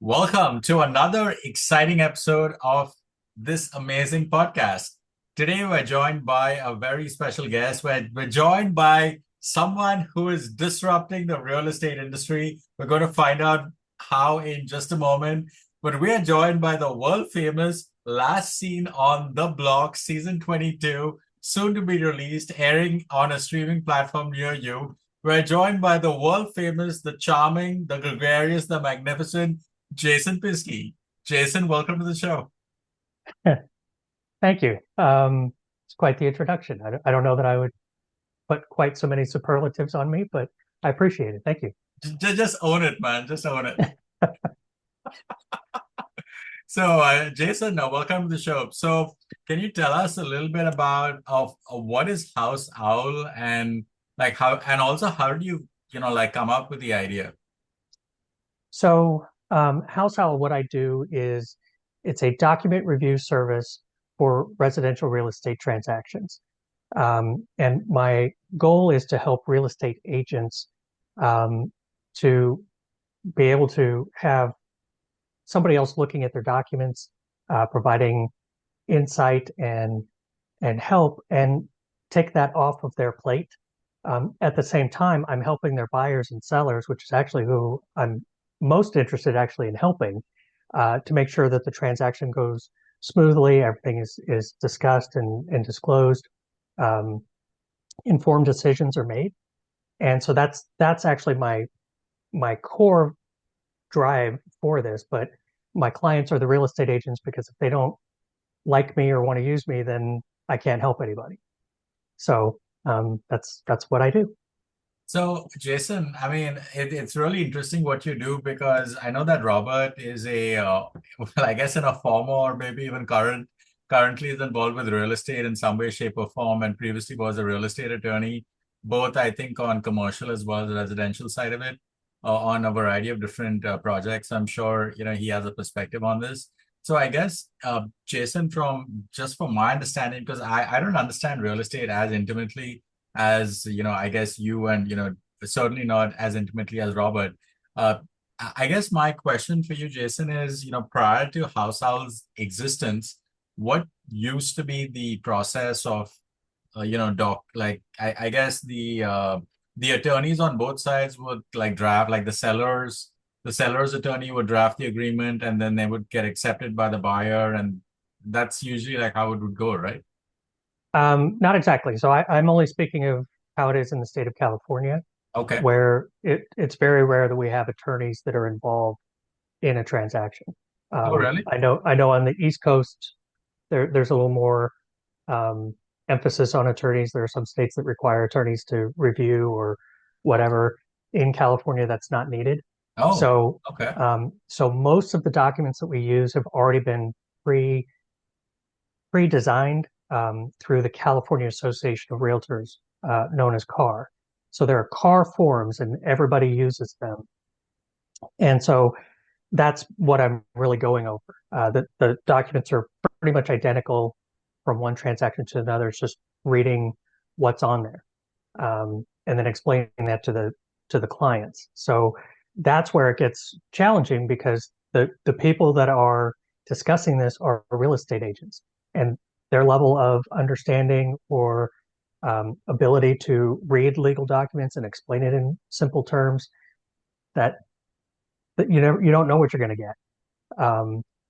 Welcome to another exciting episode of this amazing podcast. Today, we're joined by a very special guest. We're joined by someone who is disrupting the real estate industry. We're going to find out how in just a moment. But we are joined by the world famous Last Seen on the Block, season 22, soon to be released, airing on a streaming platform near you. We're joined by the world famous, the charming, the gregarious, the magnificent Jason Piske. Jason, welcome to the show. Thank you. It's quite the introduction. I don't know that I would put quite so many superlatives on me, but I appreciate it. Thank you. Just own it, man. Just own it. So, Jason, welcome to the show. So, can you tell us a little bit about of what is House Owl and like how, and also how do you, like come up with the idea? So, House Owl, what I do is it's a document review service for residential real estate transactions. And my goal is to help real estate agents to be able to have somebody else looking at their documents, providing insight and help, and take that off of their plate. At the same time, I'm helping their buyers and sellers, which is actually who I'm most interested actually in helping, to make sure that the transaction goes smoothly, everything is discussed and disclosed, informed decisions are made. And so that's actually my core drive for this. But my clients are the real estate agents, because if they don't like me or want to use me, then I can't help anybody. So that's what I do. So, Jason, I mean, it's really interesting what you do because I know that Robert is well, I guess in a former or maybe even currently is involved with real estate in some way, shape, or form, and previously was a real estate attorney, both I think on commercial as well as the residential side of it, on a variety of different projects. I'm sure he has a perspective on this. So I guess Jason, from my understanding, because I don't understand real estate as intimately as I guess you and certainly not as intimately as Robert. I guess my question for you, Jason, is prior to House Owl's existence, what used to be the process of doc like I guess the attorneys on both sides would like draft like the seller's attorney would draft the agreement and then they would get accepted by the buyer, and that's usually like how it would go, right? Not exactly. So I'm only speaking of how it is in the state of California, Okay. where it's very rare that we have attorneys that are involved in a transaction. Oh, really? I know on the East Coast there's a little more emphasis on attorneys. There are some states that require attorneys to review or whatever. In California, that's not needed. Oh, So okay. so most of the documents that we use have already been pre-designed through the California Association of Realtors, known as CAR. So there are CAR forms, and everybody uses them. And so that's what I'm really going over. The documents are pretty much identical from one transaction to another. It's just reading what's on there, and then explaining that to the clients. So that's where it gets challenging, because the people that are discussing this are real estate agents, and their level of understanding or ability to read legal documents and explain it in simple terms, that you don't know what you're going to get.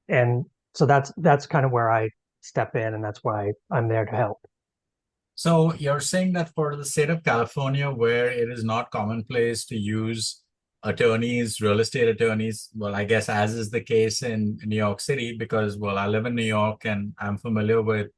And so that's kind of where I step in, and that's why I'm there to help. So you're saying that for the state of California, where it is not commonplace to use attorneys, real estate attorneys, well, I guess as is the case in New York City, because, well, I live in New York and I'm familiar with,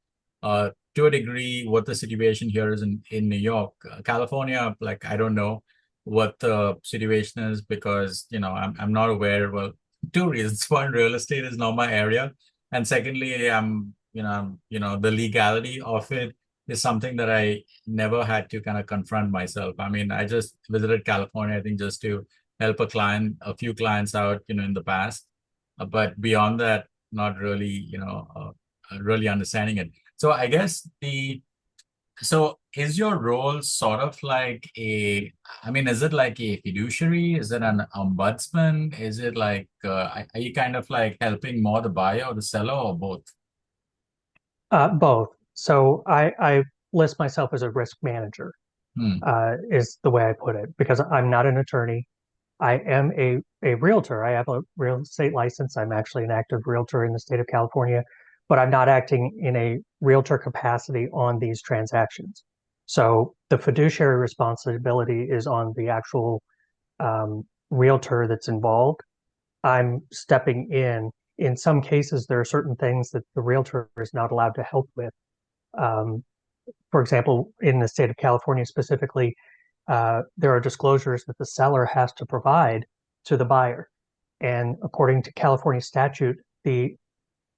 to a degree, what the situation here is in New York. California, like, I don't know what the situation is because, I'm not aware. Well, two reasons. One, real estate is not my area. And secondly, the legality of it is something that I never had to kind of confront myself. I mean, I just visited California, I think, just to help a few clients out, in the past. But beyond that, not really, really understanding it. So I guess So is your role sort of like I mean, is it like a fiduciary? Is it an ombudsman? Is it like, are you kind of like helping more the buyer or the seller or both? Both. So I list myself as a risk manager, Hmm. is the way I put it, because I'm not an attorney. I am a realtor. I have a real estate license. I'm actually an active realtor in the state of California, but I'm not acting in a realtor capacity on these transactions. So the fiduciary responsibility is on the actual realtor that's involved. I'm stepping in. In some cases, there are certain things that the realtor is not allowed to help with. Um, for example, in the state of California specifically, there are disclosures that the seller has to provide to the buyer. And according to California statute, the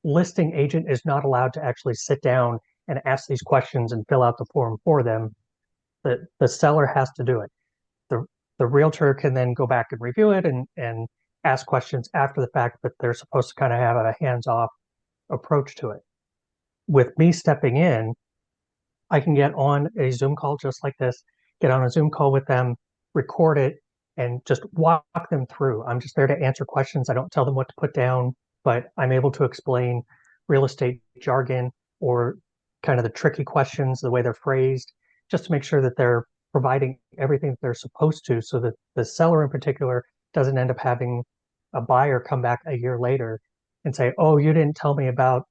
listing agent is not allowed to actually sit down and ask these questions and fill out the form for them. The seller has to do it. The, the realtor can then go back and review it and ask questions after the fact, but they're supposed to kind of have a hands off approach to it. With me stepping in, I can get on a Zoom call just like this, get on a Zoom call with them, record it, and just walk them through. I'm just there to answer questions. I don't tell them what to put down, but I'm able to explain real estate jargon or kind of the tricky questions, the way they're phrased, just to make sure that they're providing everything that they're supposed to so that the seller in particular doesn't end up having a buyer come back a year later and say, oh, you didn't tell me about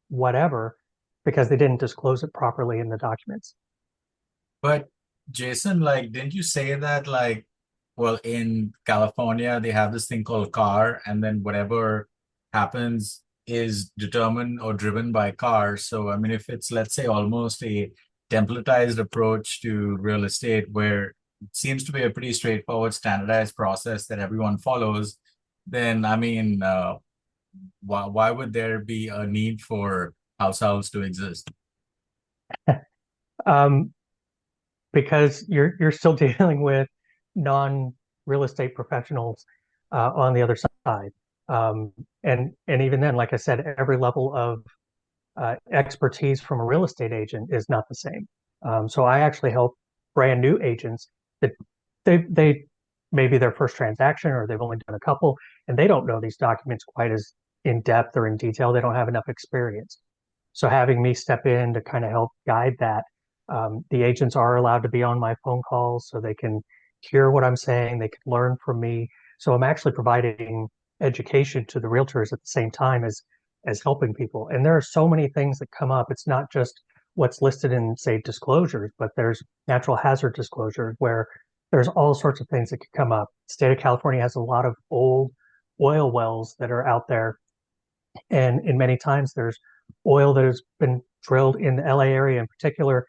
whatever because they didn't disclose it properly in the documents. But Jason, like, didn't you say that like, well, in California they have this thing called car, and then whatever happens is determined or driven by car. So I mean, if it's let's say almost a templatized approach to real estate where it seems to be a pretty straightforward, standardized process that everyone follows, then I mean, why would there be a need for house elves to exist? Um, because you're still dealing with non real estate professionals on the other side. And even then, like I said, every level of expertise from a real estate agent is not the same. So I actually help brand new agents that they maybe their first transaction or they've only done a couple and they don't know these documents quite as in depth or in detail. They don't have enough experience. So having me step in to kind of help guide that, the agents are allowed to be on my phone calls so they can hear what I'm saying. They can learn from me. So I'm actually providing education to the realtors at the same time as helping people. And there are so many things that come up. It's not just what's listed in, say, disclosures, but there's natural hazard disclosures where there's all sorts of things that could come up. The state of California has a lot of old oil wells that are out there. And in many times there's oil that has been drilled in the LA area in particular.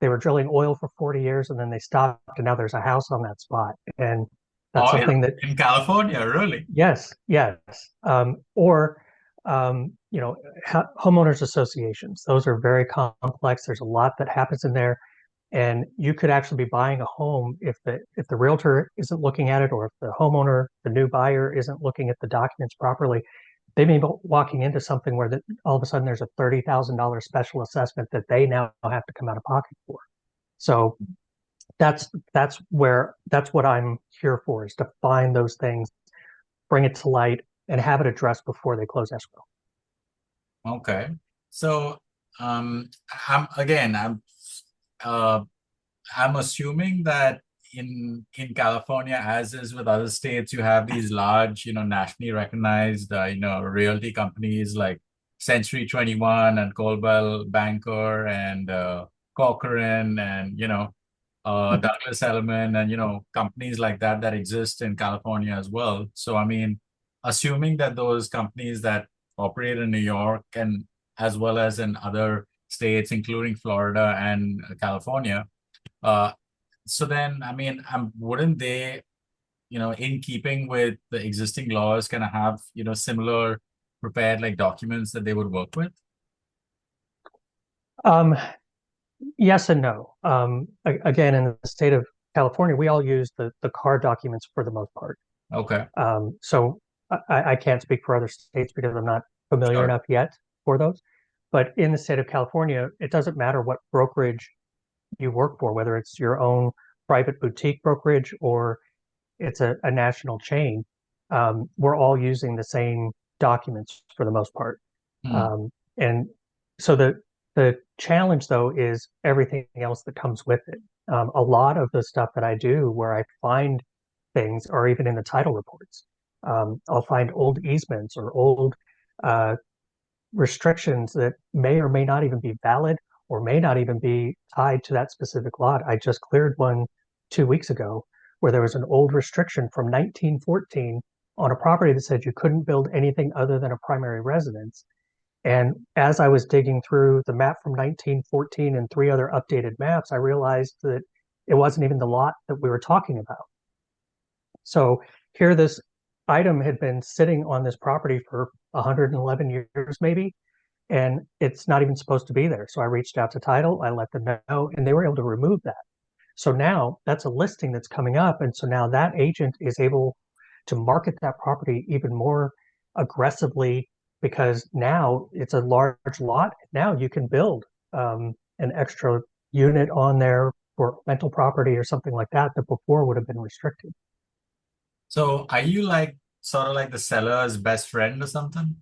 They were drilling oil for 40 years and then they stopped and now there's a house on that spot. And that's Oh, something that in California, really? yes, yes. Or, homeowners associations. Those are very complex. There's a lot that happens in there. And you could actually be buying a home if the realtor isn't looking at it, or if the homeowner, the new buyer, isn't looking at the documents properly. They may be walking into something where all of a sudden there's a $30,000 special assessment that they now have to come out of pocket for. So that's what I'm here for, is to find those things, bring it to light, and have it addressed before they close escrow. Okay. So, I'm again, uh, I'm assuming that in California, as is with other states, you have these large, nationally recognized, realty companies like Century 21 and Coldwell Banker and Corcoran and Douglas Elliman and companies like that that exist in California as well. So, I mean, assuming that those companies that operate in New York and as well as in other states, including Florida and California. Uh, so then, I mean, wouldn't they, in keeping with the existing laws, kind of have, similar prepared like documents that they would work with? Um, yes and no. Again, in the state of California, we all use the car documents for the most part. Okay, So I can't speak for other states because I'm not familiar sure. enough yet for those. But in the state of California, it doesn't matter what brokerage you work for, whether it's your own private boutique brokerage or it's a national chain, we're all using the same documents for the most part. Hmm. And so the challenge though is everything else that comes with it. A lot of the stuff that I do where I find things are even in the title reports. I'll find old easements or old uh, restrictions that may or may not even be valid or may not even be tied to that specific lot. I just cleared one 2 weeks ago where there was an old restriction from 1914 on a property that said you couldn't build anything other than a primary residence. And as I was digging through the map from 1914 and three other updated maps, I realized that it wasn't even the lot that we were talking about. So here, this item had been sitting on this property for 111 years, maybe, and it's not even supposed to be there. So I reached out to title, I let them know, and they were able to remove that. So now that's a listing that's coming up. And so now that agent is able to market that property even more aggressively because now it's a large lot. Now you can build an extra unit on there for rental property or something like that that before would have been restricted. So are you like sort of like the seller's best friend or something?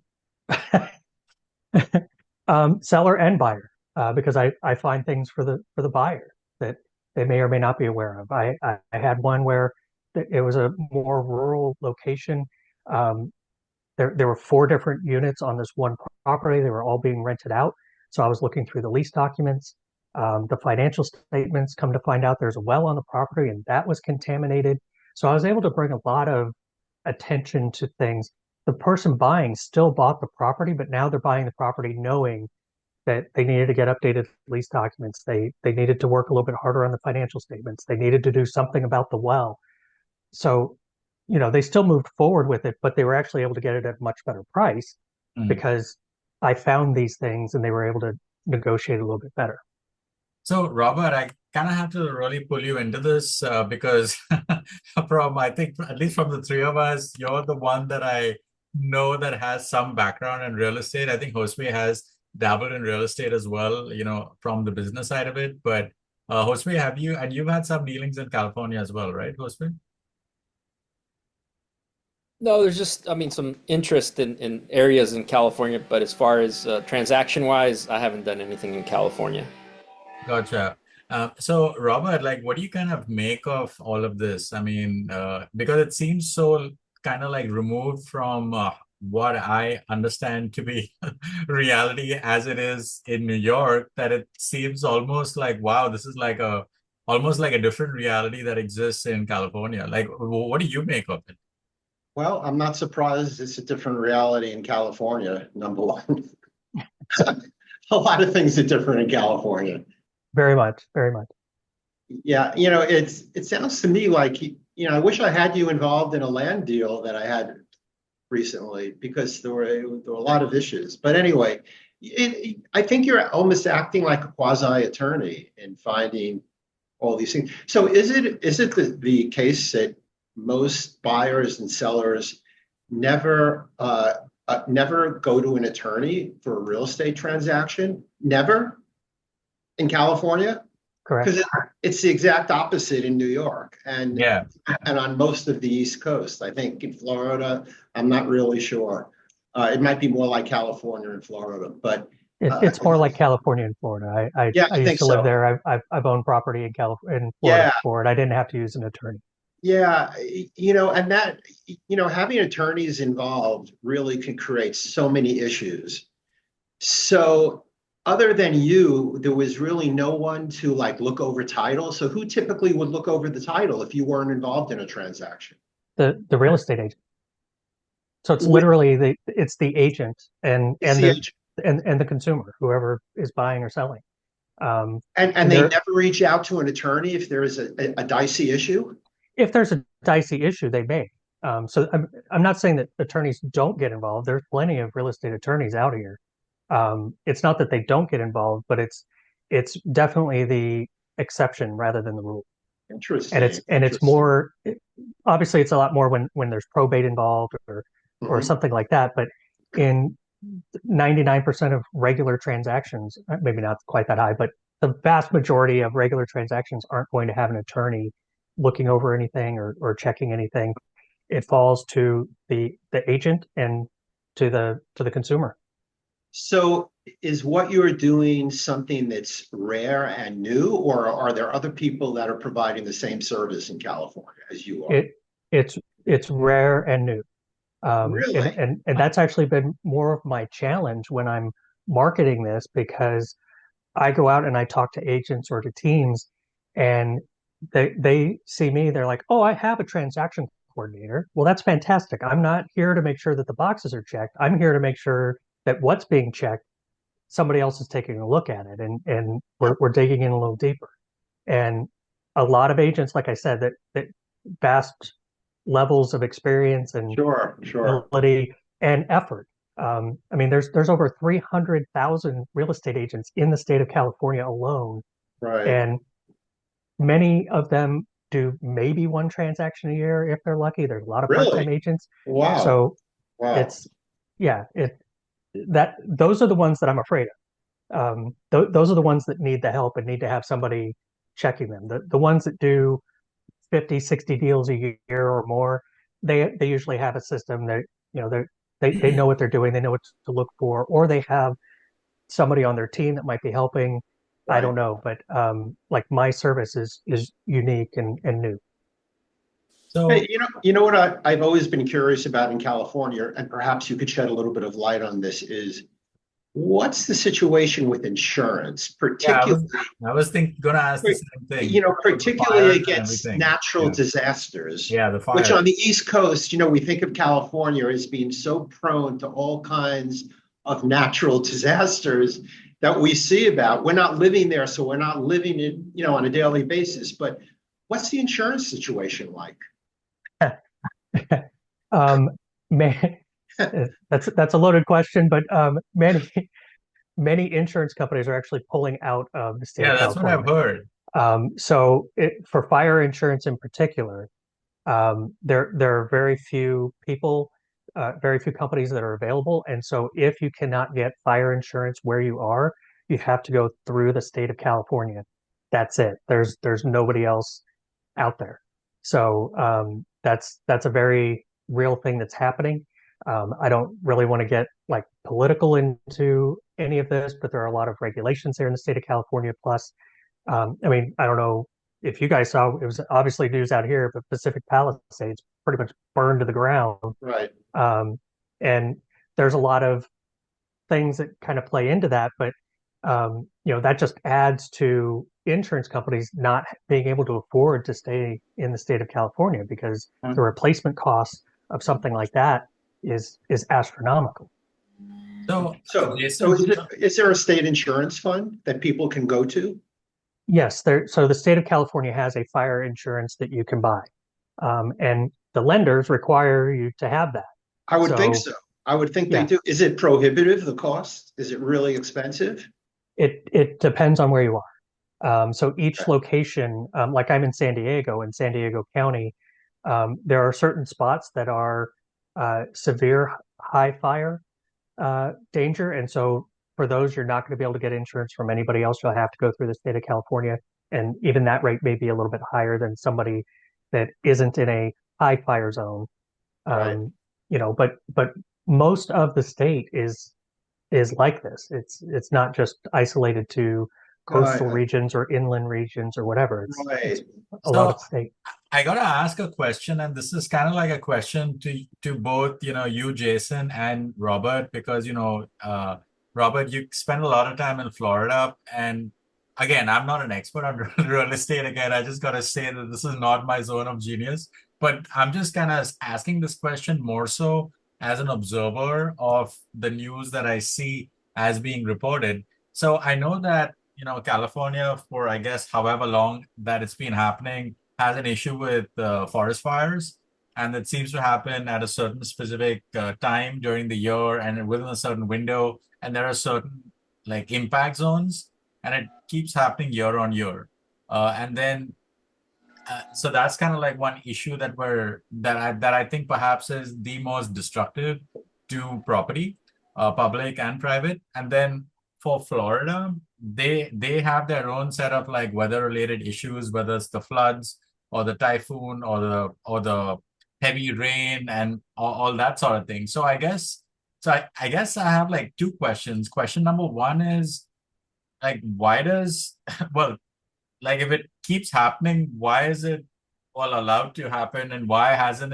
Seller and buyer, because I find things for the buyer that they may or may not be aware of. I had one where it was a more rural location. Um, there were four different units on this one property. They were all being rented out. So I was looking through the lease documents, the financial statements. Come to find out, there's a well on the property, and that was contaminated. So I was able to bring a lot of attention to things. The person buying still bought the property, but now they're buying the property knowing that they needed to get updated lease documents. They needed to work a little bit harder on the financial statements. They needed to do something about the well. So, they still moved forward with it, but they were actually able to get it at a much better price Hmm. because I found these things and they were able to negotiate a little bit better. So, Robert, I kind of have to really pull you into this because I think, at least from the three of us, you're the one that I know that has some background in real estate. I think Josue has dabbled in real estate as well, from the business side of it. But Josue, and you've had some dealings in California as well, right, Josue? No, there's just, I mean, some interest in areas in California, but as far as transaction wise, I haven't done anything in California. Gotcha. So, Robert, like, what do you kind of make of all of this? I mean, because it seems so kind of like removed from what I understand to be reality as it is in New York, that it seems almost like, wow, this is like almost like a different reality that exists in California. Like, what do you make of it? Well, I'm not surprised it's a different reality in California, number one. A lot of things are different in California. Very much, very much. Yeah, it sounds to me like, I wish I had you involved in a land deal that I had recently because there were a lot of issues. But anyway, I think you're almost acting like a quasi attorney in finding all these things. So is it the case that most buyers and sellers never go to an attorney for a real estate transaction? Never in California? Correct. Because it's the exact opposite in New York and Yeah. on most of the East Coast. I think in Florida, I'm not really sure. It might be more like California and Florida, but It's more like California and Florida. yeah, I I used think to live so. there. I've owned property in California, in Florida Yeah, before, and I didn't have to use an attorney. yeah, and that, having attorneys involved really can create so many issues. So other than you, there was really no one to like look over title. So who typically would look over the title if you weren't involved in a transaction? The real estate agent. So it's With literally it's the agent and it's and the the agent. and the consumer, whoever is buying or selling. And they There, never reach out to an attorney if there is a dicey issue. if there's a dicey issue, they may. So I'm not saying that attorneys don't get involved. There's plenty of real estate attorneys out here. It's not that they don't get involved, but it's definitely the exception rather than the rule. And Interesting, it's interesting. more, obviously it's a lot more when there's probate involved or Mhm. something like that. But in 99% of regular transactions, maybe not quite that high, but the vast majority of regular transactions aren't going to have an attorney looking over anything or checking anything. It falls to the agent and to the consumer. So is what you're doing something that's rare and new, or are there other people that are providing the same service in California as you are? It's rare and new. Really? And that's actually been more of my challenge when I'm marketing this, because I go out and I talk to agents or to teams, and they see me, they're like, "Oh, I have a transaction coordinator." Well, that's fantastic. I'm not here to make sure that the boxes are checked. I'm here to make sure that what's being checked, somebody else is taking a look at it, and we're digging in a little deeper. And a lot of agents, like I said, that vast levels of experience and Sure. ability and effort. I mean, there's over 300,000 real estate agents in the state of California alone, Right. and many of them do maybe one transaction a year if they're lucky. There's a lot of Really? part-time agents, Wow. so Wow. it's yeah, those are the ones that I'm afraid of. Those are the ones that need the help and need to have somebody checking them. The ones that do 50, 60 deals a year or more, they usually have a system that, you know, they know what they're doing, they know what to look for, or they have somebody on their team that might be helping. I Right. don't know, but like my service is unique and new. Hey, So you know what I've always been curious about in California, and perhaps you could shed a little bit of light on this, is what's the situation with insurance, yeah, particularly, I was gonna ask the same thing. The particularly fires and against everything. natural Yeah, disasters, yeah, the which fires. on the East Coast, we think of California as being so prone to all kinds of natural disasters that we see about. We're not living there, so we're not living it, on a daily basis. But what's the insurance situation like? Um, man, that's a loaded question, but many insurance companies are actually pulling out of the state Yeah, of that's what I've California. heard. For fire insurance in particular, there are very few people, very few companies that are available. And so if you cannot get fire insurance where you are, you have to go through the state of California. That's it. There's nobody else out there. So that's a very real thing that's happening. I don't really want to get like political into any of this, but there are a lot of regulations here in the state of California. Plus, I mean, I don't know if you guys saw, it was obviously news out here, but Pacific Palisades pretty much burned to the ground. Right. Um, and there's a lot of things that kind of play into that, but that just adds to insurance companies not being able to afford to stay in the state of California, because the replacement cost of something like that is astronomical. So, So Jason, is there a state insurance fund that people can go to? Yes, so the state of California has a fire insurance that you can buy, and the lenders require you to have that. I would think So so. I would think they yeah, do. Is it prohibitive, the cost? Is it really expensive? it depends on where you are. So each Okay. location, like I'm in San Diego County, there are certain spots that are severe high fire danger. And so for those, you're not going to be able to get insurance from anybody else. You'll have to go through the state of California. And even that rate may be a little bit higher than somebody that isn't in a high fire zone. Right. But most of the state is like this. It's not just isolated to coastal Right. regions or inland regions or whatever. It's Right. a lot so of state. I gotta ask a question, and this is kind of like a question to both, you, Jason, and Robert, because Robert, you spend a lot of time in Florida, and again, I'm not an expert on real estate. Again, I just gotta say that this is not my zone of genius, but I'm just kind of asking this question more so as an observer of the news that I see as being reported. So I know that, California, for I guess however long that it's been happening, has an issue with forest fires, and that seems to happen at a certain specific time during the year and within a certain window. And there are certain like impact zones, and it keeps happening year on year. And then, so that's kind of like one issue that I think perhaps is the most destructive to property, public and private. And then for Florida, they have their own set of like weather related issues, whether it's the floods or the typhoon or the heavy rain and all that sort of thing. So I guess I have like two questions. Question number one is like why does well, like if it keeps happening, why is it all allowed to happen, and why hasn't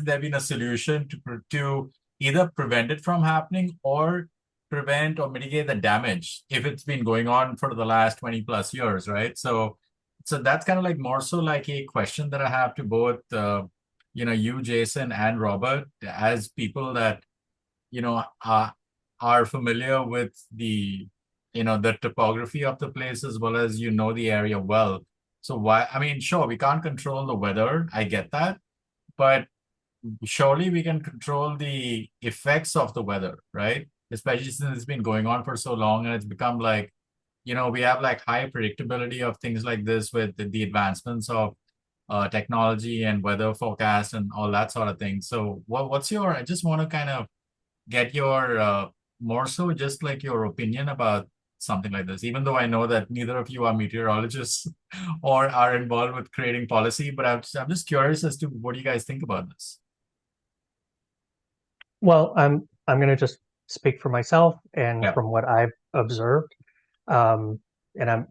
there been a solution to either prevent it from happening or prevent or mitigate the damage if it's been going on for the last 20 plus years, right? So that's kind of like more so like a question that I have to both you, Jason, and Robert, as people that you know are familiar with the topography of the place as well as the area well. So why, I mean, sure, we can't control the weather, I get that, but surely we can control the effects of the weather, right? Especially since it's been going on for so long and it's become like, we have like high predictability of things like this with the advancements of technology and weather forecast and all that sort of thing. So I just want to kind of get your more so just like your opinion about something like this, even though I know that neither of you are meteorologists or are involved with creating policy, but I'm just curious as to what do you guys think about this? Well, I'm going to just speak for myself and Yeah. from what I've observed, and I'm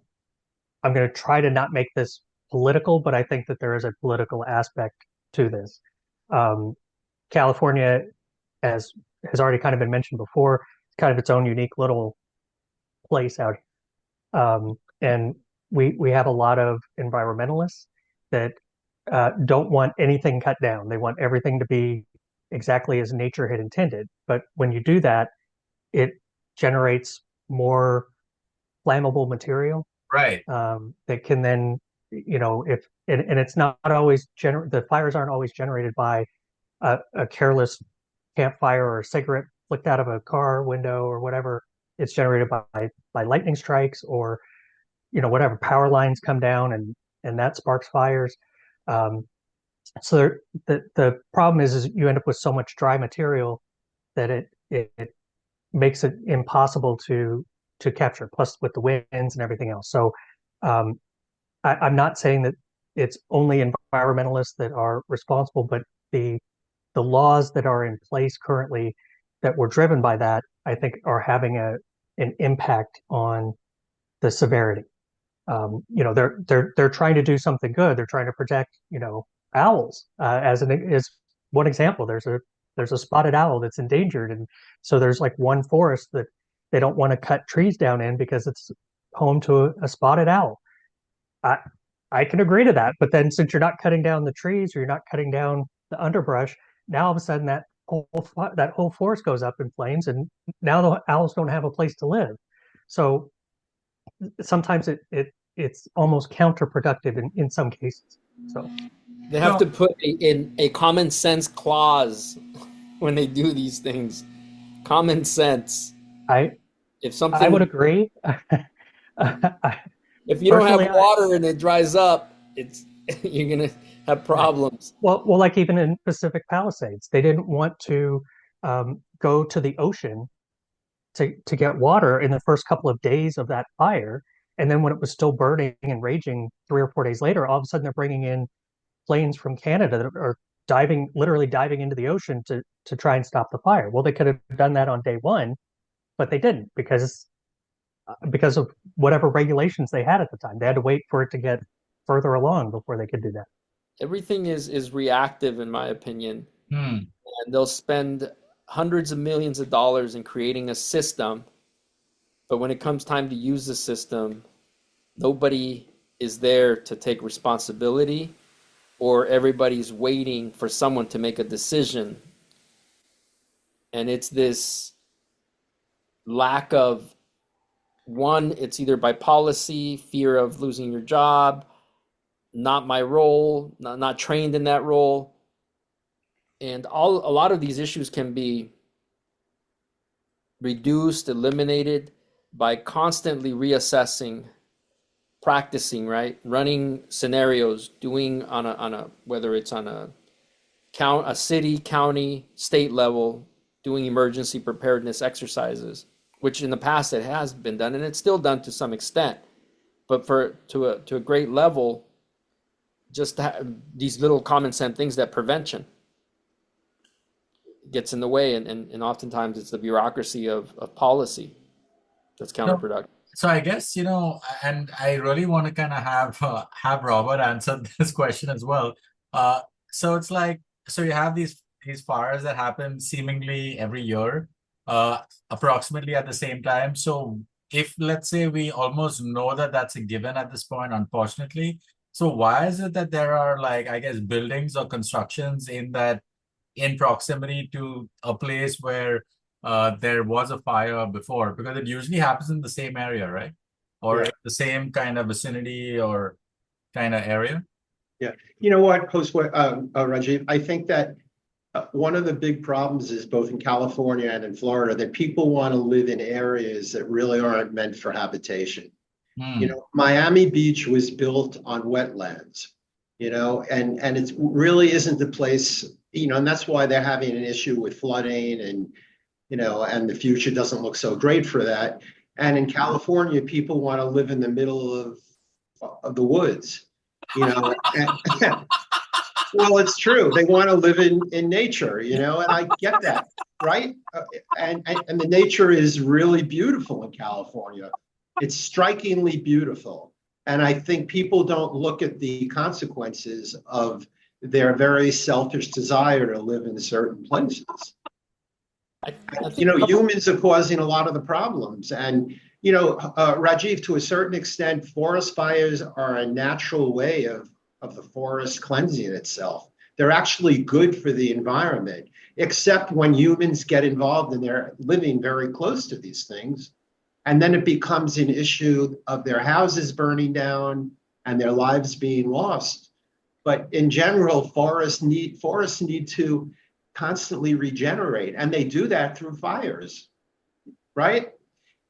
going to try to not make this political, but I think that there is a political aspect to this. California, as has already kind of been mentioned before, it's kind of its own unique little place out here. And we have a lot of environmentalists that don't want anything cut down. They want everything to be exactly as nature had intended. But when you do that, it generates more flammable material Right. that can then, if and it's not always the fires aren't always generated by a careless campfire or a cigarette flicked out of a car window or whatever. It's generated by lightning strikes or whatever power lines come down and that sparks fires. Um, so the problem is you end up with so much dry material that it makes it impossible to capture. Plus with the winds and everything else. So um, I'm not saying that it's only environmentalists that are responsible, but the the laws that are in place currently that were driven by that, I think, are having an impact on the severity. They're trying to do something good. They're trying to protect, owls. As one example, there's a spotted owl that's endangered, and so there's like one forest that they don't want to cut trees down in because it's home to a spotted owl. I I can agree to that, but then since you're not cutting down the trees or you're not cutting down the underbrush, now all of a sudden that whole forest goes up in flames, and now the owls don't have a place to live. So sometimes it's almost counterproductive in some cases. So They have to put in a common sense clause when they do these things. Common sense. I If I something, would agree. if you don't have Personally, water and it dries up, it's you're gonna have problems. well, like even in Pacific Palisades, they didn't want to go to the ocean to get water in the first couple of days of that fire. And then when it was still burning and raging 3 or 4 days later, all of a sudden they're bringing in planes from Canada that are literally diving into the ocean to try and stop the fire. Well, they could have done that on day one, but they didn't because of whatever regulations they had at the time. They had to wait for it to get further along before they could do that. Everything is reactive, in my opinion, Hmm. and they'll spend hundreds of millions of dollars in creating a system, but when it comes time to use the system, nobody is there to take responsibility, or everybody's waiting for someone to make a decision. And it's this lack of one, it's either by policy, fear of losing your job, not my role, not trained in that role. And a lot of these issues can be reduced, eliminated by constantly reassessing, practicing, right? Running scenarios, doing on a whether it's on a city, county, state level, doing emergency preparedness exercises. which in the past it has been done, and it's still done to some extent. But to a great level, just these little common sense things, that prevention gets in the way, and oftentimes it's the bureaucracy of policy that's counterproductive. So I guess, and I really want to kind of have Robert answer this question as well. So it's like, so you have these fires that happen seemingly every year, approximately at the same time. So if, let's say, we almost know that that's a given at this point, unfortunately, so why is it that there are, like, I guess, buildings or constructions in proximity to a place where there was a fire before? Because it usually happens in the same area, right? Or Yeah. in the same kind of vicinity or kind of area. Yeah. You know what, Rajiv, I think that one of the big problems is both in California and in Florida that people want to live in areas that really aren't meant for habitation. Miami Beach was built on wetlands, and it really isn't the place, and that's why they're having an issue with flooding, and the future doesn't look so great for that. And in California, people want to live in the middle of the woods, and, well, it's true. They want to live in nature, and I get that, right? And the nature is really beautiful in California. It's strikingly beautiful. And I think people don't look at the consequences of their very selfish desire to live in certain places. Humans are causing a lot of the problems. And, Rajiv, to a certain extent, forest fires are a natural way of the forest cleansing itself. They're actually good for the environment, except when humans get involved and they're living very close to these things. And then it becomes an issue of their houses burning down and their lives being lost. But in general, forests need to constantly regenerate, and they do that through fires, right?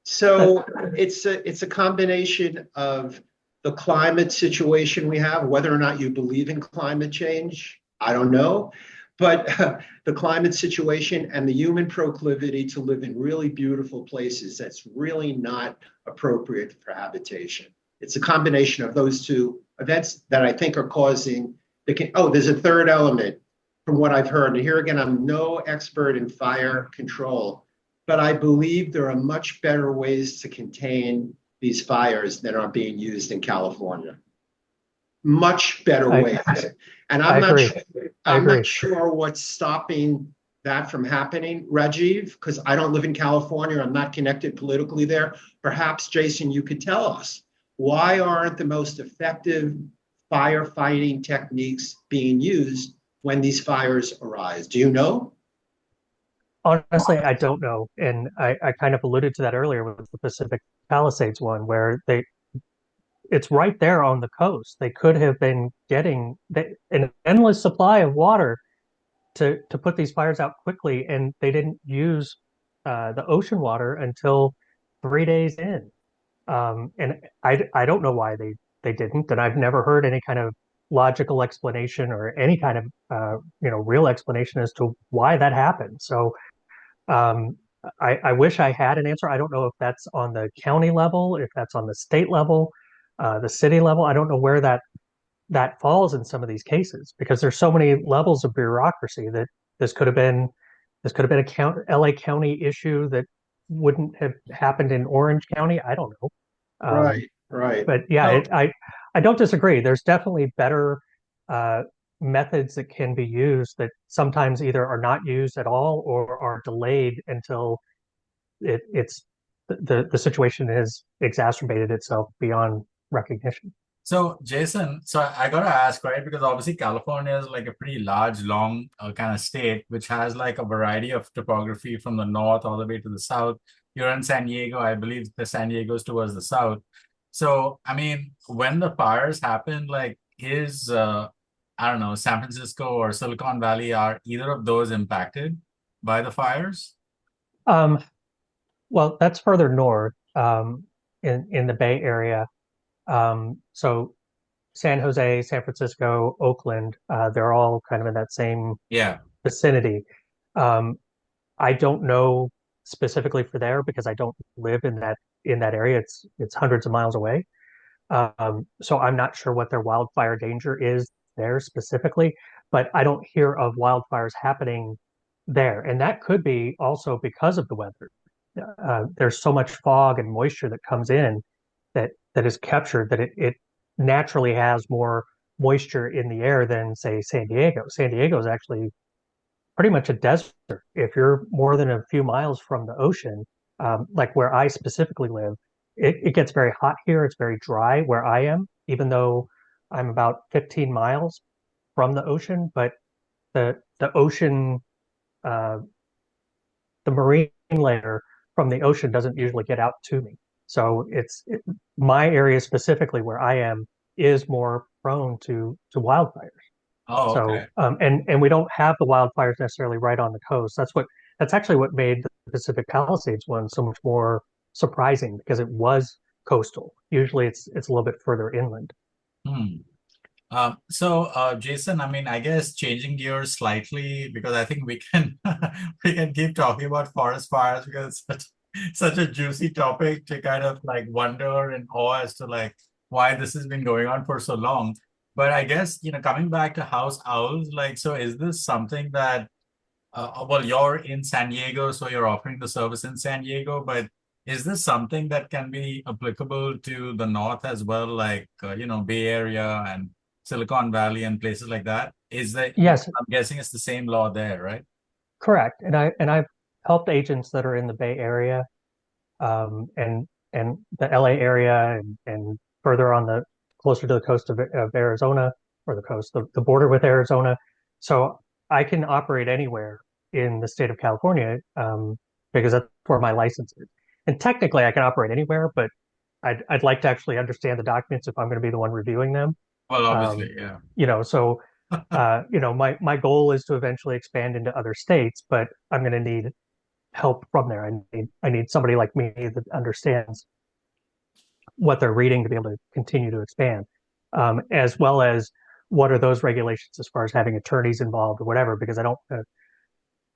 So it's a combination of the climate situation we have, whether or not you believe in climate change, I don't know. But the climate situation and the human proclivity to live in really beautiful places that's really not appropriate for habitation. It's a combination of those two events that I think are causing there's a third element from what I've heard. And here again, I'm no expert in fire control, but I believe there are much better ways to contain these fires that are being used in California. Much better ways. And I'm not sure what's stopping that from happening, Rajiv, because I don't live in California. I'm not connected politically there. Perhaps, Jason, you could tell us, why aren't the most effective firefighting techniques being used when these fires arise? Do you know? Honestly, I don't know. And I kind of alluded to that earlier with the Pacific Palisades one, where it's right there on the coast. They could have been getting an endless supply of water to put these fires out quickly, and they didn't use the ocean water until 3 days in. And I don't know why they didn't, and I've never heard any kind of logical explanation or any kind of real explanation as to why that happened. So I wish I had an answer. I don't know if that's on the county level, if that's on the state level, the city level. I don't know where that falls in some of these cases, because there's so many levels of bureaucracy that this could have been a LA County issue that wouldn't have happened in Orange County. I don't know. Right. But yeah, I don't disagree. There's definitely better methods that can be used that sometimes either are not used at all or are delayed until it's the situation has exacerbated itself beyond recognition. So, Jason, I got to ask, right? Because obviously California is like a pretty large, long kind of state, which has like a variety of topography from the north all the way to the south. You're in San Diego. I believe the San Diego's towards the south. So, I mean, when the fires happen, like I don't know, San Francisco or Silicon Valley, are either of those impacted by the fires? Well, that's further north, in the Bay Area. So San Jose, San Francisco, Oakland, they're all kind of in that same Yeah. vicinity. I don't know specifically for there because I don't live in that area. It's hundreds of miles away. So I'm not sure what their wildfire danger is there specifically, but I don't hear of wildfires happening there. And that could be also because of the weather. There's so much fog and moisture that comes in that is captured that it naturally has more moisture in the air than, say, San Diego. San Diego is actually pretty much a desert. If you're more than a few miles from the ocean, like where I specifically live, it gets very hot here. It's very dry where I am, even though I'm about 15 miles from the ocean. But the ocean, uh, the marine layer from the ocean doesn't usually get out to me. So my area specifically where I am is more prone to wildfires. Oh, So, okay. and we don't have the wildfires necessarily right on the coast. That's actually what made the Pacific Palisades one so much more surprising because it was coastal. Usually it's a little bit further inland. Hmm. Jason, I mean, I guess changing gears slightly because I think we can we can keep talking about forest fires because it's such a juicy topic to kind of like wonder and awe as to like why this has been going on for so long. But I guess, coming back to house owls, like, so is this something that well, you're in San Diego, so you're offering the service in San Diego, but is this something that can be applicable to the north as well, like Bay Area and Silicon Valley and places like that? Is that Yes, I'm guessing it's the same law there, right? correct. I've helped agents that are in the Bay Area, and the LA area and further on the closer to the coast of Arizona or the coast, the border with Arizona. So I can operate anywhere in the state of California, because that's where my license is. And technically I can operate anywhere, but I'd like to actually understand the documents if I'm going to be the one reviewing them. Well, Um, obviously, yeah. so my goal is to eventually expand into other states, but I'm going to need help from there. I need somebody like me that understands what they're reading to be able to continue to expand, as well as what are those regulations as far as having attorneys involved or whatever, because I don't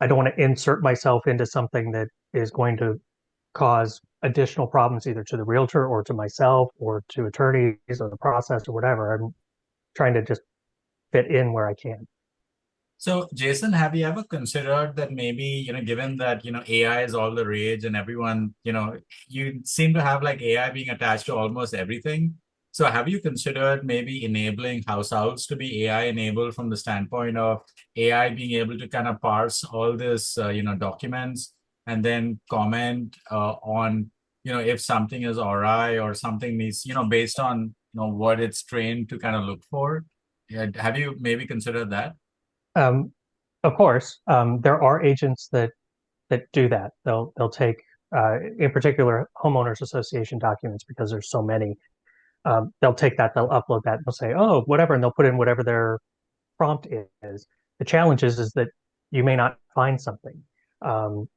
want to insert myself into something that is going to cause additional problems either to the realtor or to myself or to attorneys or the process or whatever. I'm trying to just fit in where I can. So, Jason, have you ever considered that maybe, given that, AI is all the rage and everyone, you seem to have like AI being attached to almost everything. So, have you considered maybe enabling house owls to be AI enabled from the standpoint of AI being able to kind of parse all this, documents and then comment on, if something is awry or something needs, based on, what it's trained to kind of look for? Yeah, have you maybe considered that? Um, of course, there are agents that do that. They'll take, in particular, homeowners association documents because there's so many. They'll take that, they'll upload that, they'll say, oh, whatever, and they'll put in whatever their prompt is. The challenge is that you may not find something.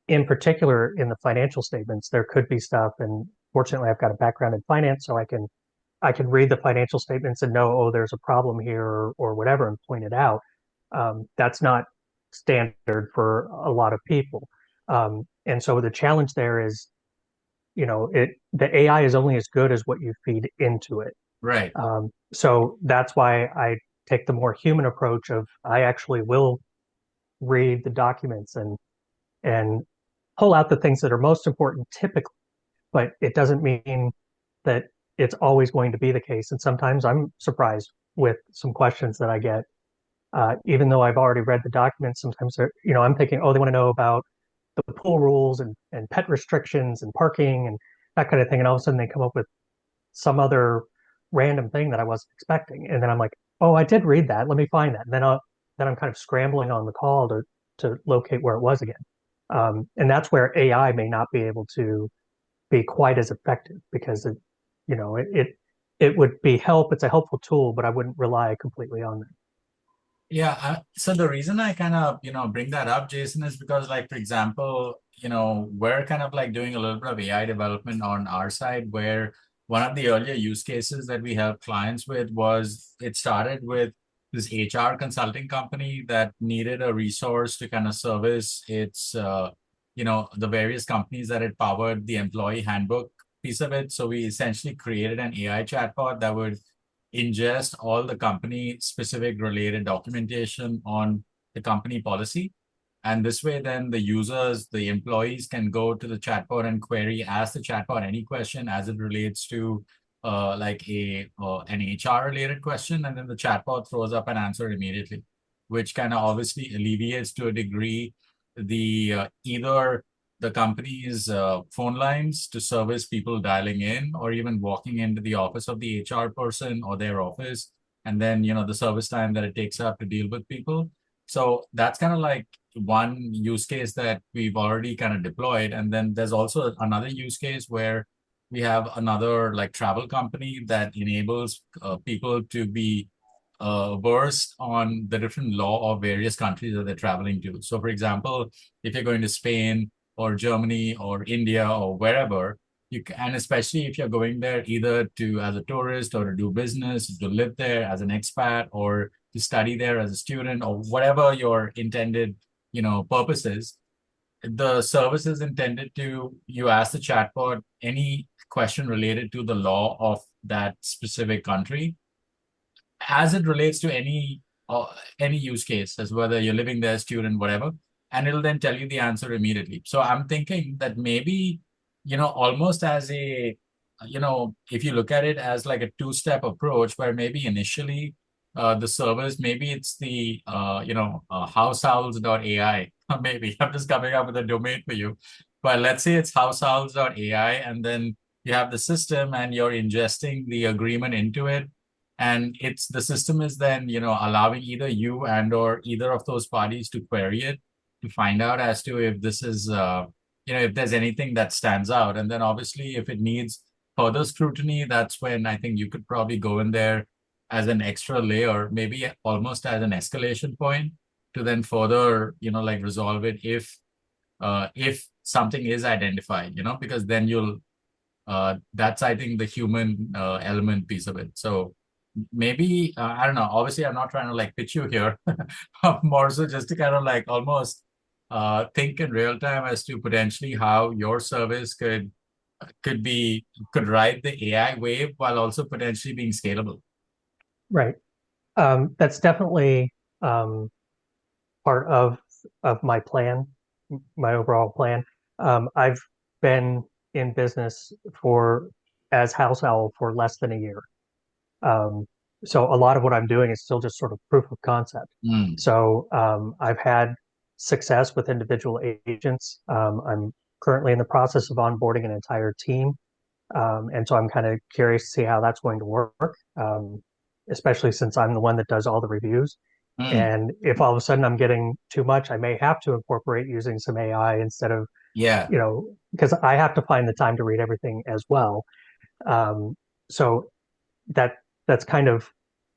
In particular, in the financial statements, there could be stuff, and fortunately, I've got a background in finance, so I can read the financial statements and know, oh, there's a problem here or whatever, and point it out. That's not standard for a lot of people. And so the challenge there is, the AI is only as good as what you feed into it. Right. So that's why I take the more human approach of I actually will read the documents and pull out the things that are most important typically, but it doesn't mean that it's always going to be the case. And sometimes I'm surprised with some questions that I get, even though I've already read the documents. Sometimes I'm thinking, oh, they want to know about the pool rules and pet restrictions and parking and that kind of thing. And all of a sudden they come up with some other random thing that I wasn't expecting. And then I'm like, oh, I did read that. Let me find that. And then I'm kind of scrambling on the call to locate where it was again. And that's where AI may not be able to be quite as effective because it would be help. It's a helpful tool, but I wouldn't rely completely on it. Yeah. So the reason I kind of, bring that up, Jason, is because like, for example, we're kind of like doing a little bit of AI development on our side where one of the earlier use cases that we helped clients with was it started with this HR consulting company that needed a resource to kind of service its, the various companies that had powered the employee handbook piece of it. So we essentially created an AI chatbot that would ingest all the company specific related documentation on the company policy. And this way, then the users, the employees can go to the chatbot and query, ask the chatbot any question as it relates to like an HR related question, and then the chatbot throws up an answer immediately, which kind of obviously alleviates to a degree the either the company's phone lines to service people dialing in, or even walking into the office of the HR person or their office, and then the service time that it takes up to deal with people. So that's kind of like one use case that we've already kind of deployed. And then there's also another use case where we have another like travel company that enables people to be versed on the different law of various countries that they're traveling to. So for example, if you're going to Spain or Germany or India or wherever, and especially if you're going there either to as a tourist or to do business, to live there as an expat, or to study there as a student, or whatever your intended purpose is, the service is intended to, you ask the chatbot any question related to the law of that specific country as it relates to any use case, as whether you're living there, student, whatever, and it'll then tell you the answer immediately. So I'm thinking that maybe almost as a if you look at it as like a two-step approach, where maybe initially the service, maybe it's the households.ai. Maybe I'm just coming up with a domain for you, but let's say it's households.ai, and then you have the system and you're ingesting the agreement into it, and the system is then allowing either you and or either of those parties to query it to find out as to if this is if there's anything that stands out. And then obviously if it needs further scrutiny, that's when I think you could probably go in there as an extra layer, maybe almost as an escalation point, to then further like resolve it if something is identified, because then you'll that's I think the human element piece of it. So maybe I don't know, obviously I'm not trying to like pitch you here, more so just to kind of like almost think in real time as to potentially how your service could ride the AI wave while also potentially being scalable. Right. That's definitely part of my plan, my overall plan. I've been in business as House Owl for less than a year. So a lot of what I'm doing is still just sort of proof of concept. So I've had success with individual agents. I'm currently in the process of onboarding an entire team. And so I'm kind of curious to see how that's going to work, especially since I'm the one that does all the reviews. And if all of a sudden I'm getting too much, I may have to incorporate using some AI instead of, because I have to find the time to read everything as well. So that's kind of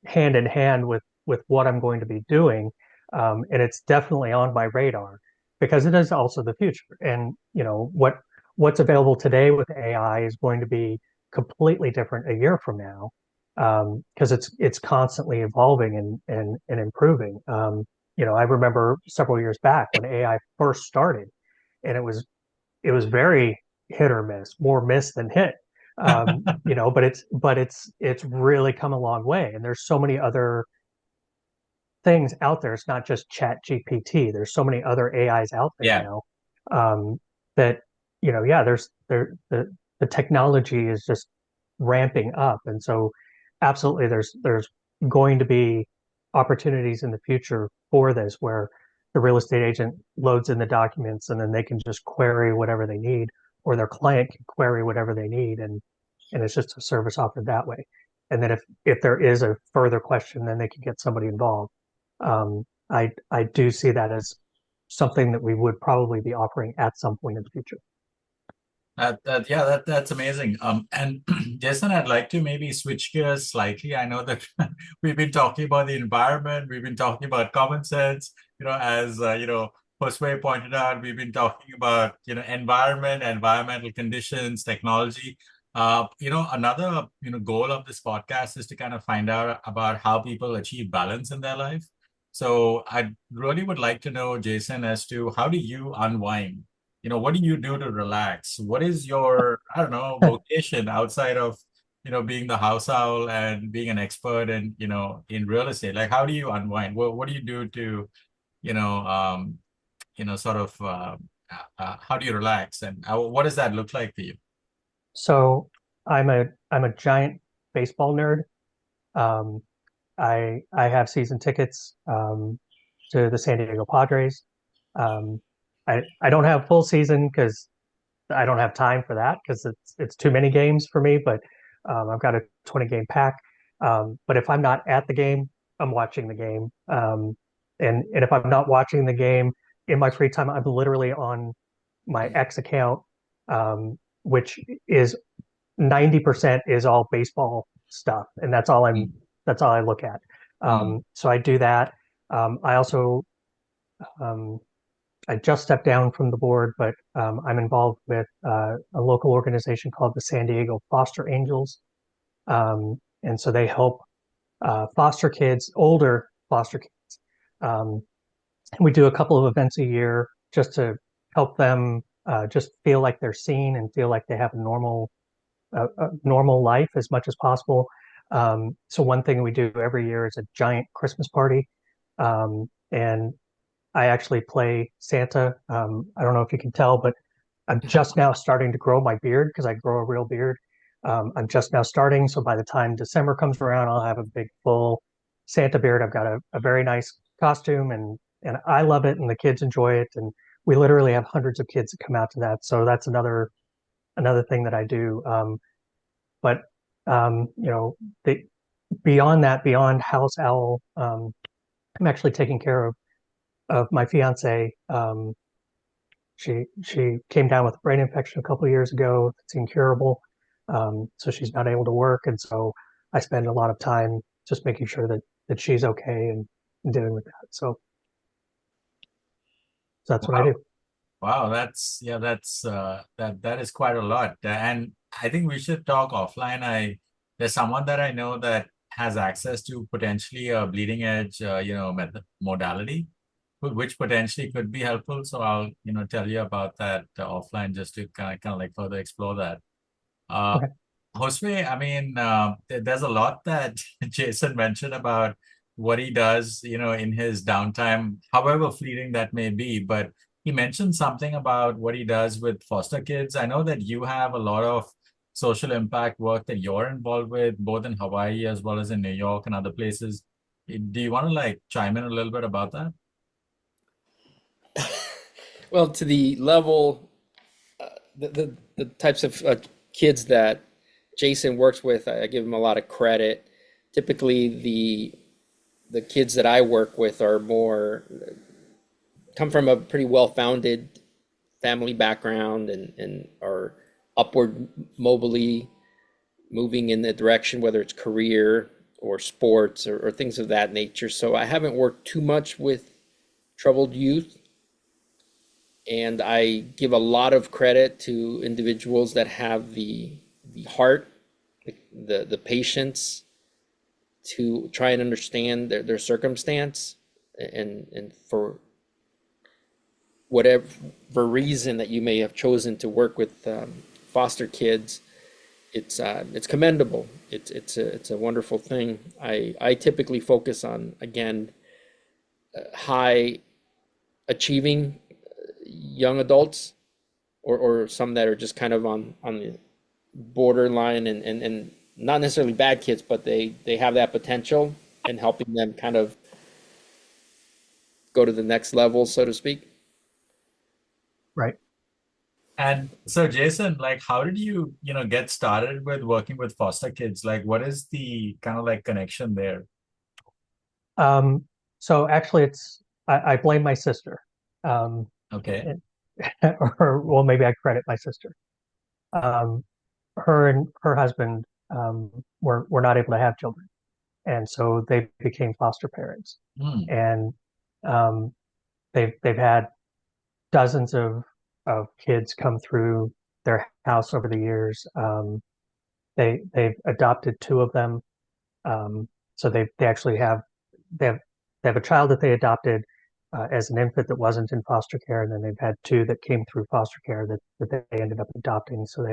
hand in hand with what I'm going to be doing. And it's definitely on my radar because it is also the future. And, what's available today with AI is going to be completely different a year from now, because it's constantly evolving and improving. I remember several years back when AI first started, and it was very hit or miss, more miss than hit. But it's really come a long way, and there's so many other things out there. It's not just Chat GPT. There's so many other AIs out there now, that the technology is just ramping up, and so absolutely there's going to be opportunities in the future for this where the real estate agent loads in the documents and then they can just query whatever they need, or their client can query whatever they need, and it's just a service offered that way. And then if there is a further question, then they can get somebody involved. I do see that as something that we would probably be offering at some point in the future. That's amazing. And Jason, I'd like to maybe switch gears slightly. I know that we've been talking about the environment, we've been talking about common sense, as Josue pointed out, we've been talking about environment, environmental conditions, technology. Another goal of this podcast is to kind of find out about how people achieve balance in their life. So I really would like to know, Jason, as to how do you unwind what do you do to relax? What is your, I don't know, vocation outside of, being the house owl and being an expert in, in real estate? Like, how do you unwind? What do you do to, you know, um, sort of, how do you relax, and what does that look like for you? So I'm a giant baseball nerd. Um, I have season tickets to the San Diego Padres. Um, I don't have full season because I don't have time for that because it's too many games for me. But I've got a 20 game pack. But if I'm not at the game, I'm watching the game. And if I'm not watching the game in my free time, I'm literally on my X account, which is 90% is all baseball stuff, and that's all I look at. Mm. So I do that. I also um, I just stepped down from the board, but I'm involved with a local organization called the San Diego Foster Angels, and so they help foster kids, older foster kids. We do a couple of events a year just to help them just feel like they're seen and feel like they have a normal life as much as possible. So one thing we do every year is a giant Christmas party, and I actually play Santa. I don't know if you can tell, but I'm just now starting to grow my beard because I grow a real beard. I'm just now starting, so by the time December comes around, I'll have a big full Santa beard. I've got a very nice costume, and I love it, and the kids enjoy it, and we literally have hundreds of kids that come out to that. So that's another thing that I do. But the beyond that, beyond house owl, I'm actually taking care of my fiance. She came down with a brain infection a couple of years ago. It's incurable. So she's not able to work, and so I spend a lot of time just making sure that she's okay and dealing with that. So that's what I Wow. do. Wow, that is quite a lot. And I think we should talk offline. There's someone that I know that has access to potentially a bleeding edge, method modality, which potentially could be helpful. So I'll, tell you about that offline just to kind of like further explore that. Uh, Okay. Josue, I mean, there's a lot that Jason mentioned about what he does, in his downtime, however fleeting that may be. But he mentioned something about what he does with foster kids. I know that you have a lot of social impact work that you're involved with, both in Hawaii as well as in New York and other places. Do you want to like chime in a little bit about that? Well, to the level, the types of kids that Jason works with, I give him a lot of credit. Typically, the kids that I work with are more come from a pretty well-founded family background and are upward mobily moving in the direction, whether it's career or sports or things of that nature. So I haven't worked too much with troubled youth, and I give a lot of credit to individuals that have the heart, the patience to try and understand their circumstance, and for whatever reason that you may have chosen to work with foster kids, it's commendable. It's a wonderful thing. I typically focus on, again, high achieving young adults, or some that are just kind of on the borderline, and not necessarily bad kids, but they have that potential, and helping them kind of go to the next level, so to speak. Right. And so, Jason, like, how did you, get started with working with foster kids? Like, what is the kind of like connection there? Um, so actually, I blame my sister, um, Okay. or well, maybe I credit my sister. Um, Her and her husband were not able to have children, and so they became foster parents. Hmm. And um, they've had dozens of kids come through their house over the years. They've adopted two of them. So they actually have they have they have a child that they adopted. as an infant that wasn't in foster care, and then they've had two that came through foster care that they ended up adopting. So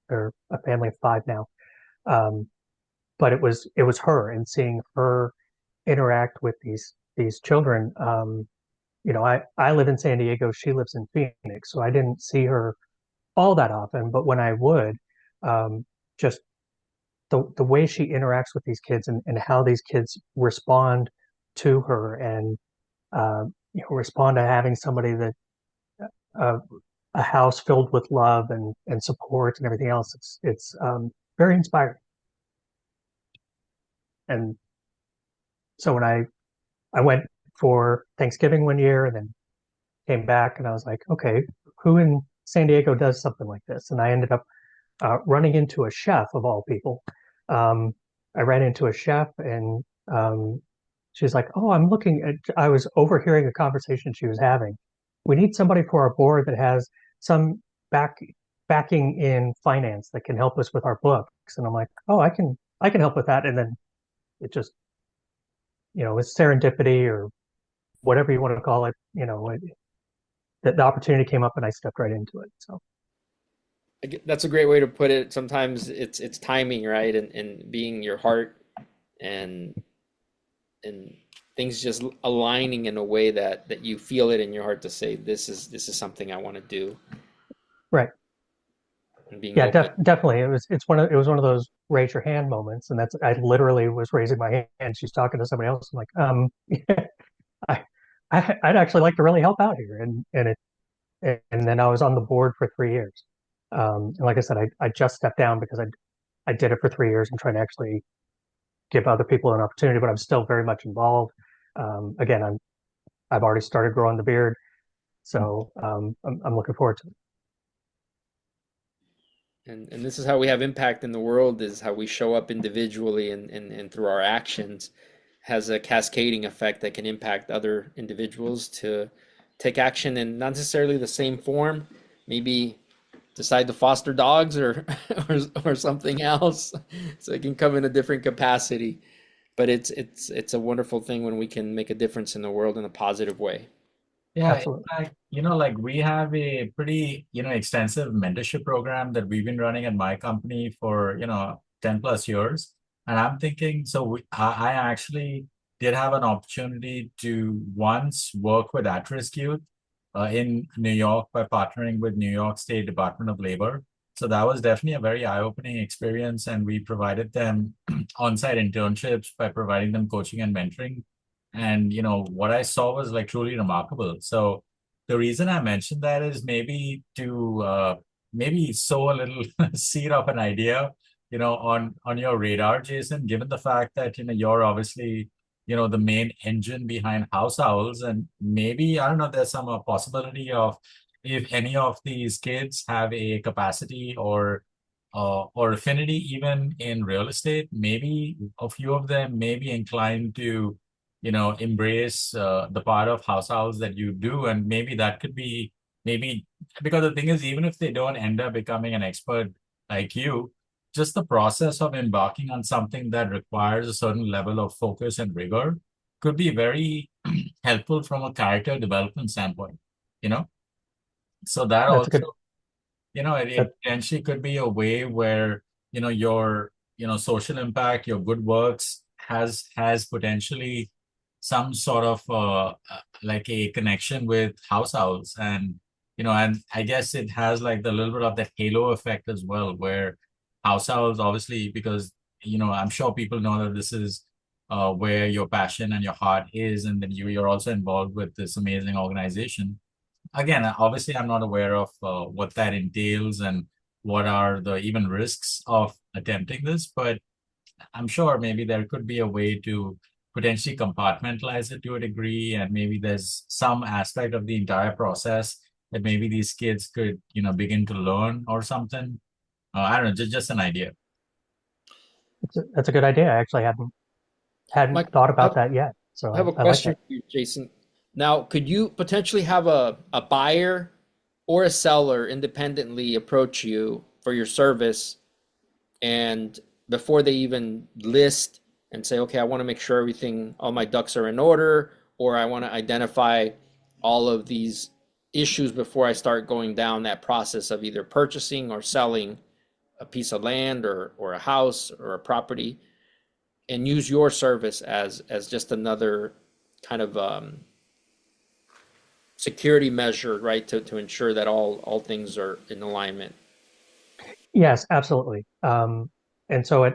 they're a family of five now. Um, but it was her, and seeing her interact with these children. I live in San Diego, she lives in Phoenix, so I didn't see her all that often. But when I would, just the way she interacts with these kids, and how these kids respond to her, and respond to having somebody that uh, a house filled with love and support and everything else. It's very inspiring. And so when I went for Thanksgiving one year and then came back, and I was like, okay, who in San Diego does something like this? And I ended up running into a chef of all people. I ran into a chef, and she's like, oh, I was overhearing a conversation she was having. We need somebody for our board that has some backing in finance that can help us with our books. And I'm like, oh, I can help with that. And then it just, it's serendipity, or whatever you want to call it. The opportunity came up, and I stepped right into it. So That's a great way to put it. Sometimes it's timing, right? And being your heart, and things just aligning in a way that you feel it in your heart to say, this is something I want to do. right. And being Yeah, open. definitely. It was one of those raise your hand moments, and I literally was raising my hand. She's talking to somebody else. I'm like, I, I'd actually like to really help out here, and then I was on the board for 3 years. And like I said, I just stepped down because I did it for 3 years and trying to actually give other people an opportunity, but I'm still very much involved. Again, I've already started growing the beard, so I'm looking forward to it. And this is how we have impact in the world, is how we show up individually, and through our actions has a cascading effect that can impact other individuals to take action in not necessarily the same form, maybe decide to foster dogs or or something else, so it can come in a different capacity. But it's a wonderful thing when we can make a difference in the world in a positive way. Yeah, in Absolutely. fact, like we have a pretty, extensive mentorship program that we've been running at my company for, 10 plus years. And I'm thinking, so I actually did have an opportunity to once work with at-risk youth in New York by partnering with New York State Department of Labor. So that was definitely a very eye-opening experience. And we provided them on-site internships by providing them coaching and mentoring. And what I saw was like truly remarkable. So the reason I mentioned that is maybe to maybe sow a little seed of an idea, on your radar, Jason, given the fact that you're obviously the main engine behind House Owls, and maybe I don't know, there's some possibility of, if any of these kids have a capacity or affinity even in real estate, maybe a few of them may be inclined to embrace the part of House Owls that you do. And maybe that could be, maybe, because the thing is, even if they don't end up becoming an expert like you, just the process of embarking on something that requires a certain level of focus and rigor could be very helpful from a character development standpoint, you know? So that That's a also, good. it potentially could be a way where, your, social impact, your good works has potentially some sort of like a connection with House Owls. And and I guess it has like the little bit of that halo effect as well, where House Owls, obviously, because I'm sure people know that this is where your passion and your heart is, and then you're also involved with this amazing organization. Again, obviously I'm not aware of what that entails and what are the even risks of attempting this, but I'm sure maybe there could be a way to potentially compartmentalize it to a degree, and maybe there's some aspect of the entire process that maybe these kids could, begin to learn or something. I don't know, just an idea. That's a good idea. I actually hadn't Mike, thought I about that yet. So have a I like question that. for you, Jason. Now, could you potentially have a buyer or a seller independently approach you for your service, and before they even list, and say, okay, I want to make sure all my ducks are in order, or I want to identify all of these issues before I start going down that process of either purchasing or selling a piece of land or a house or a property, and use your service as just another kind of security measure, right, to ensure that all things are in alignment. Yes, absolutely. And so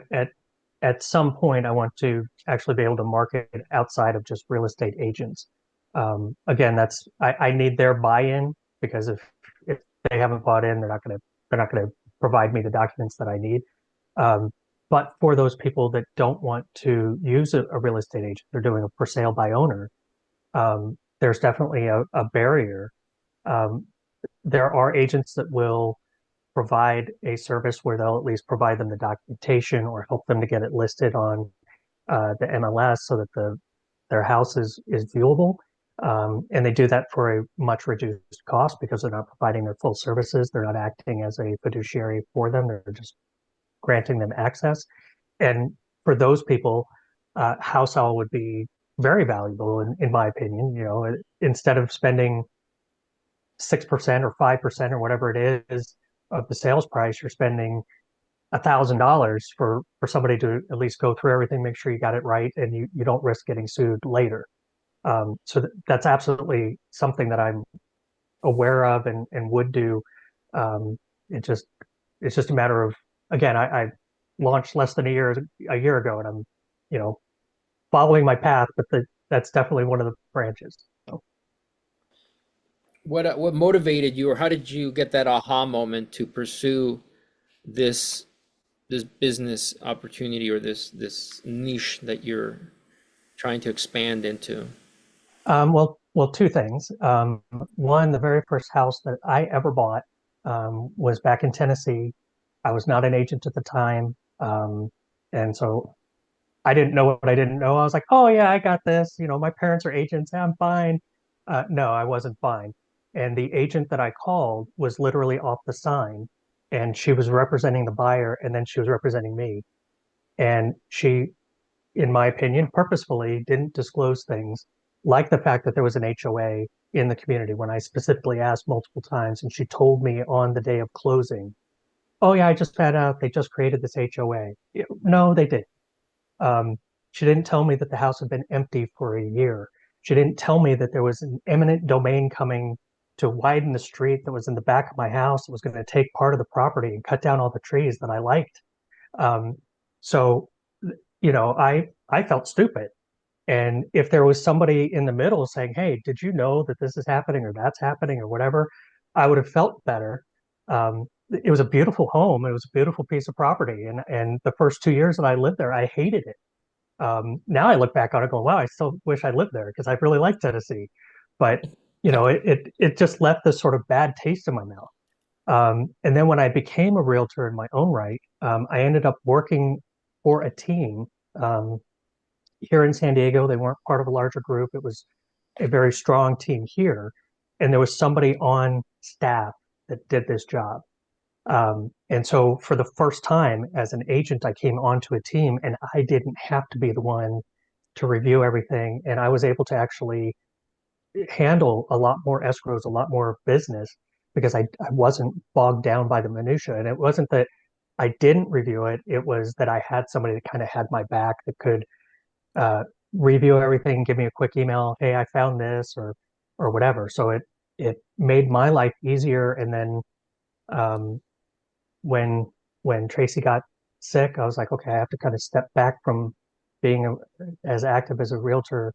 at some point, I want to actually be able to market outside of just real estate agents. Again, I need their buy-in, because if they haven't bought in, they're not gonna provide me the documents that I need. But for those people that don't want to use a real estate agent, they're doing a for sale by owner. There's definitely a barrier. There are agents that will provide a service where they'll at least provide them the documentation or help them to get it listed on the MLS so that their house is viewable. And they do that for a much reduced cost because they're not providing their full services. They're not acting as a fiduciary for them. They're just granting them access. And for those people, house owl would be very valuable in my opinion. You know, instead of spending 6% or 5% or whatever it is of the sales price, you're spending $1,000 for somebody to at least go through everything, make sure you got it right, and you don't risk getting sued later. So that's absolutely something that I'm aware of and would do. It's just a matter of, again, I launched less than a year ago, and I'm, you know, following my path, but that's definitely one of the branches. So. What motivated you, or how did you get that aha moment to pursue this business opportunity, or this niche that you're trying to expand into? Well, two things. One, the very first house that I ever bought was back in Tennessee. I was not an agent at the time, and so I didn't know what I didn't know. I was like, "Oh yeah, I got this. You know, my parents are agents. I'm fine." No, I wasn't fine. And the agent that I called was literally off the sign, and she was representing the buyer, and then she was representing me. And she, in my opinion, purposefully didn't disclose things like the fact that there was an HOA in the community when I specifically asked multiple times, and she told me on the day of closing, "Oh yeah, I just found out they just created this HOA." No, they didn't. She didn't tell me that the house had been empty for a year. She didn't tell me that there was an eminent domain coming to widen the street that was in the back of my house. It was going to take part of the property and cut down all the trees that I liked. So, you know, I felt stupid. And if there was somebody in the middle saying, "Hey, did you know that this is happening or that's happening or whatever?" I would have felt better. It was a beautiful home. It was a beautiful piece of property. And the first 2 years that I lived there, I hated it. Now I look back on it going, wow, I still wish I lived there because I really like Tennessee. But, you know, it just left this sort of bad taste in my mouth. And then when I became a realtor in my own right, I ended up working for a team here in San Diego. They weren't part of a larger group. It was a very strong team here. And there was somebody on staff that did this job. And so for the first time as an agent, I came onto a team and I didn't have to be the one to review everything. And I was able to actually handle a lot more escrows, a lot more business because I wasn't bogged down by the minutia. And it wasn't that I didn't review it. It was that I had somebody that kind of had my back that could review everything, give me a quick email, "Hey, I found this," or whatever. So it made my life easier. And then when Tracy got sick, I was like, okay, I have to kind of step back from being as active as a realtor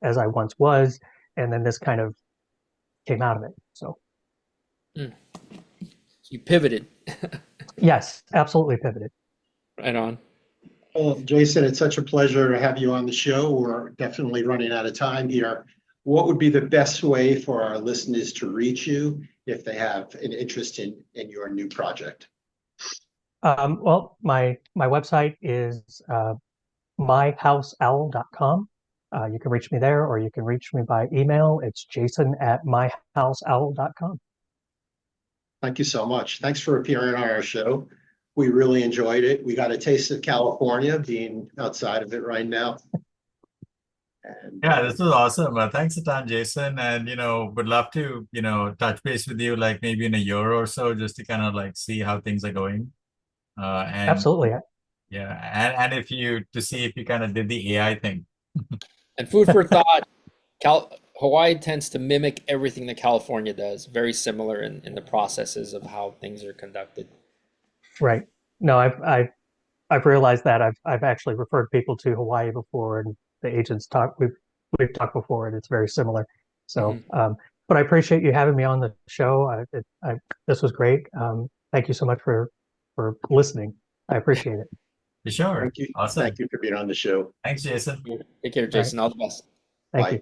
as I once was. And then this kind of came out of it. So you pivoted. Yes, absolutely pivoted. Right on. Well, Jason, it's such a pleasure to have you on the show. We're definitely running out of time here. What would be the best way for our listeners to reach you if they have an interest in your new project? Well, my website is myhouseowl.com. You can reach me there, or you can reach me by email. It's jason@myhouseowl.com. Thank you so much. Thanks for appearing on our show. We really enjoyed it. We got a taste of California, being outside of it right now. And Yeah, this was awesome. Thanks a ton, Jason. And, would love to, touch base with you like maybe in a year or so just to kind of like see how things are going. And Absolutely. yeah, and if you to see if you kind of did the AI thing. And food for thought, Hawaii tends to mimic everything that California does, very similar in the processes of how things are conducted. Right. No, I've realized that I've actually referred people to Hawaii before, and the agents we've talked before, and it's very similar. So, but I appreciate you having me on the show. This was great. Thank you so much for listening. I appreciate it. Sure. thank you. Awesome. Thank you for being on the show. Thanks, Jason. Take care, Jason. All the best. Thank Bye. you.